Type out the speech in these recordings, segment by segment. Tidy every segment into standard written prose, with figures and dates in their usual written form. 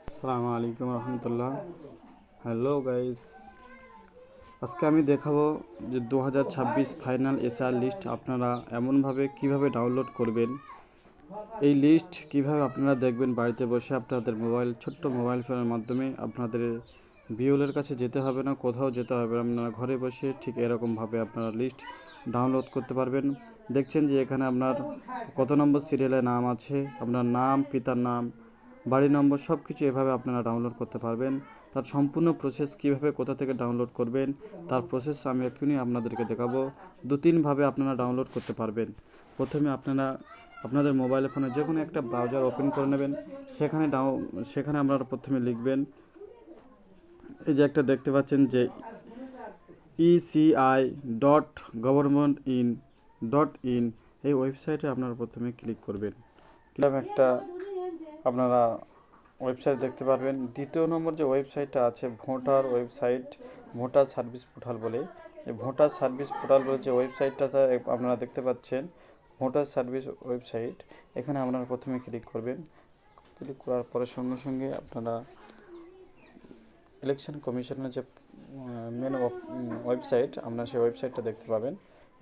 আসসালামু আলাইকুম রহমতুল্লাহ। Hello guys, আজকে আমি দেখাবো যে 2026 ফাইনাল এসআর লিস্ট আপনারা এমনভাবে কিভাবে ডাউনলোড করবেন। এই লিস্ট কিভাবে আপনারা দেখবেন বাড়িতে বসে আপনাদের ছোট্ট মোবাইল ফোনের মাধ্যমে। আপনাদের বিওলের কাছে যেতে হবে না, কোথাও যেতে হবে না, আপনারা ঘরে বসে ঠিক এরকমভাবে আপনারা লিস্ট ডাউনলোড করতে পারবেন। দেখছেন যে এখানে আপনার কত নম্বর সিরিয়ালে নাম আছে, আপনার নাম, পিতার নাম, বাড়ি নম্বর সব কিছু এভাবে আপনারা ডাউনলোড করতে পারবেন। তার সম্পূর্ণ প্রসেস কিভাবে কোথা থেকে ডাউনলোড করবেন তার প্রসেস আমি এক্ষুনি আপনাদেরকে দেখাবো। 2-3ভাবে আপনারা ডাউনলোড করতে পারবেন। প্রথমে আপনারা আপনাদের মোবাইল ফোনে যে কোনো একটা ব্রাউজার ওপেন করে নেবেন। সেখানে আপনারা প্রথমে লিখবেন, এই যে একটা দেখতে পাচ্ছেন যে eci.government.in এই ওয়েবসাইটে আপনারা প্রথমে ক্লিক করবেন। একটা আপনারা ওয়েবসাইট দেখতে পারবেন। দ্বিতীয় নম্বর যে ওয়েবসাইটটা আছে ভোটার সার্ভিস পোর্টাল বলে, এই ভোটার সার্ভিস পোর্টাল বলে যে ওয়েবসাইটটাতে আপনারা দেখতে পাচ্ছেন ভোটার সার্ভিস ওয়েবসাইট। এখানে আপনারা প্রথমে ক্লিক করবেন। ক্লিক করার পরে সঙ্গে সঙ্গে আপনারা ইলেকশন কমিশনের যে মেন ওয়েবসাইট আপনারা সেই ওয়েবসাইটটা দেখতে পাবেন।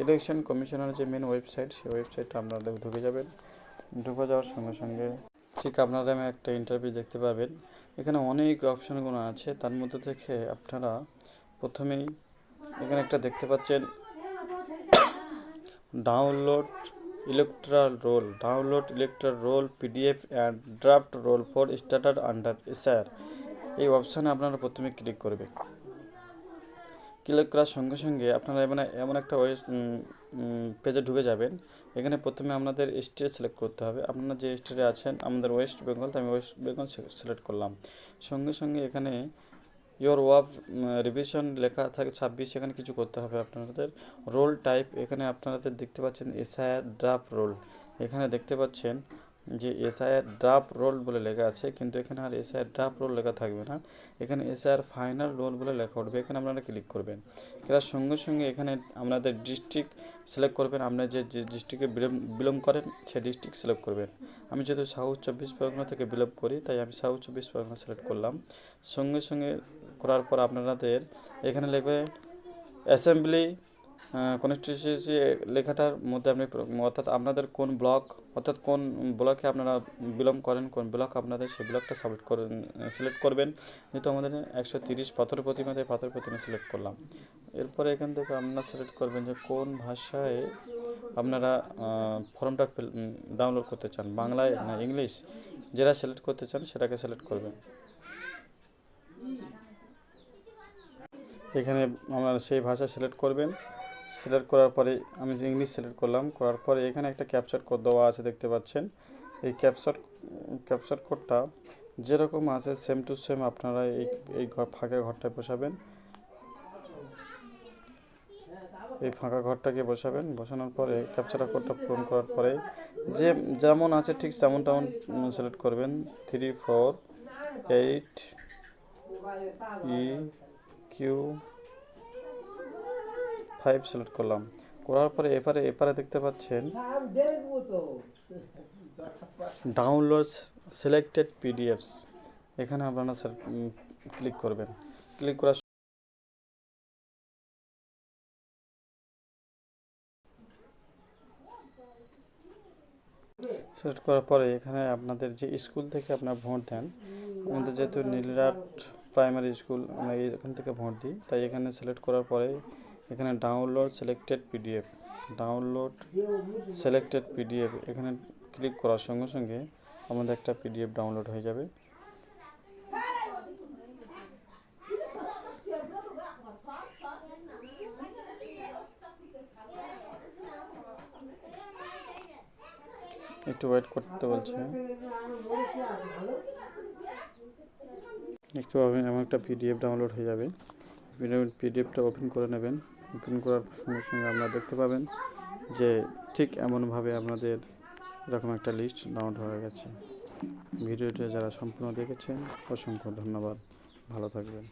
ইলেকশন কমিশনের যে মেন ওয়েবসাইট সেই ওয়েবসাইটটা আপনারা ঢুকে যাবেন। ঢুকে যাওয়ার সঙ্গে সঙ্গে ঠিক আপনারা একটা ইন্টারভিউ দেখতে পাবেন। এখানে অনেক অপশানগুলো আছে, তার মধ্যে থেকে আপনারা প্রথমেই এখানে একটা দেখতে পাচ্ছেন download electoral roll PDF and draft roll for starter under SR. এই অপশানে আপনারা প্রথমে ক্লিক করবেন। ক্লিক করার সঙ্গে সঙ্গে আপনারা এমন একটা পেজে ঢুকে যাবেন। এখানে প্রথমে আপনাদের স্টেট সিলেক্ট করতে হবে। আপনারা যে স্টেটে আছেন, আমাদের ওয়েস্ট বেঙ্গল, তো আমি ওয়েস্ট বেঙ্গল সিলেক্ট করলাম। সঙ্গে সঙ্গে এখানে ইয়োর ওয়াফ রিভিশন লেখা থাকে 26, এখানে কিছু করতে হবে আপনাদের। রোল টাইপ, এখানে আপনাদের দেখতে পাচ্ছেন এসআইআর ড্রাফট রোল। এখানে দেখতে পাচ্ছেন যে এসআইআর ড্রাফট রোল বলে লেখা আছে, কিন্তু এখানে আর এসআইআর ড্রাফট রোল লেখা থাকবে না, এখানে এসআইআর ফাইনাল রোল বলে লেখা উঠবে। এখানে আপনারা ক্লিক করবেন। এর সঙ্গে সঙ্গে এখানে আপনাদের ডিস্ট্রিক্ট সিলেক্ট করবেন। আপনারা যে ডিস্ট্রিক্টে বিলং করেন সেই ডিস্ট্রিক্ট সিলেক্ট করবেন। আমি যেহেতু সাউথ 24 পরগনা থেকে বিলং করি, তাই আমি সাউথ 24 পরগনা সিলেক্ট করলাম। সঙ্গে সঙ্গে করার পর আপনাদের এখানে লিখবে অ্যাসেম্বলি কনস্টিটিউয়েন্সি লেখাটার মধ্যে আপনি অর্থাৎ আপনাদের কোন ব্লক, অর্থাৎ কোন ব্লকে আপনারা বিলং করেন, কোন ব্লক আপনাদের সেই ব্লকটা সিলেক্ট করবেন। যেহেতু আমাদের 130 পাথর প্রতিমা, তাই পাথর প্রতিমা সিলেক্ট করলাম। এরপরে এখান থেকে আপনারা সিলেক্ট করবেন যে কোন ভাষায় আপনারা ফর্মটা ডাউনলোড করতে চান, বাংলায় না ইংলিশ। যেটা সিলেক্ট করতে চান সেটাকে সিলেক্ট করবেন। এখানে আপনারা সেই ভাষা সিলেক্ট করবেন। সিলেক্ট করার পরে আমি ইংলিশ সিলেক্ট করলাম। করার পরে এখানে একটা ক্যাপচার কোড দেওয়া আছে দেখতে পাচ্ছেন। এই ক্যাপচার কোডটা যেরকম আছে সেম টু সেম আপনারা এই ফাঁকা ঘরটায় বসাবেন। এই ফাঁকা ঘরটাকে বসানোর পরে ক্যাপচার কোডটা পূরণ করার পরে যে যেমন আছে ঠিক তেমন সিলেক্ট করবেন। 348EQ5 সিলেক্ট করলাম। করার পরে এপারে দেখতে পাচ্ছেন ডাউনলোড সিলেক্টেড পিডিএফস। এখানে আপনারা ক্লিক করবেন। ক্লিক করার সিলেক্ট করার পরে এখানে আপনাদের যে স্কুল থেকে আপনারা ভোট দেন, আমাদের যেহেতু নীলরাট প্রাইমারি স্কুল, আমরা এখান থেকে ভোট দিই, তাই এখানে সিলেক্ট করার পরে এখানে ডাউনলোড সিলেক্টেড পিডিএফ এখানে ক্লিক করার সঙ্গে সঙ্গে আমাদের একটা পিডিএফ ডাউনলোড হয়ে যাবে। একটু ওয়েট করতে বলছে। দেখতে পাবেন এমন একটা পিডিএফ ডাউনলোড হয়ে যাবে। পিডিএফটা ওপেন করে নেবেন। ওপেন করার সঙ্গে সঙ্গে আপনারা দেখতে পাবেন যে ঠিক এমনভাবে আপনাদের এরকম একটা লিস্ট ডাউনলোড হয়ে গেছে। ভিডিওটি যারা সম্পূর্ণ দেখেছেন অসংখ্য ধন্যবাদ। ভালো থাকবেন।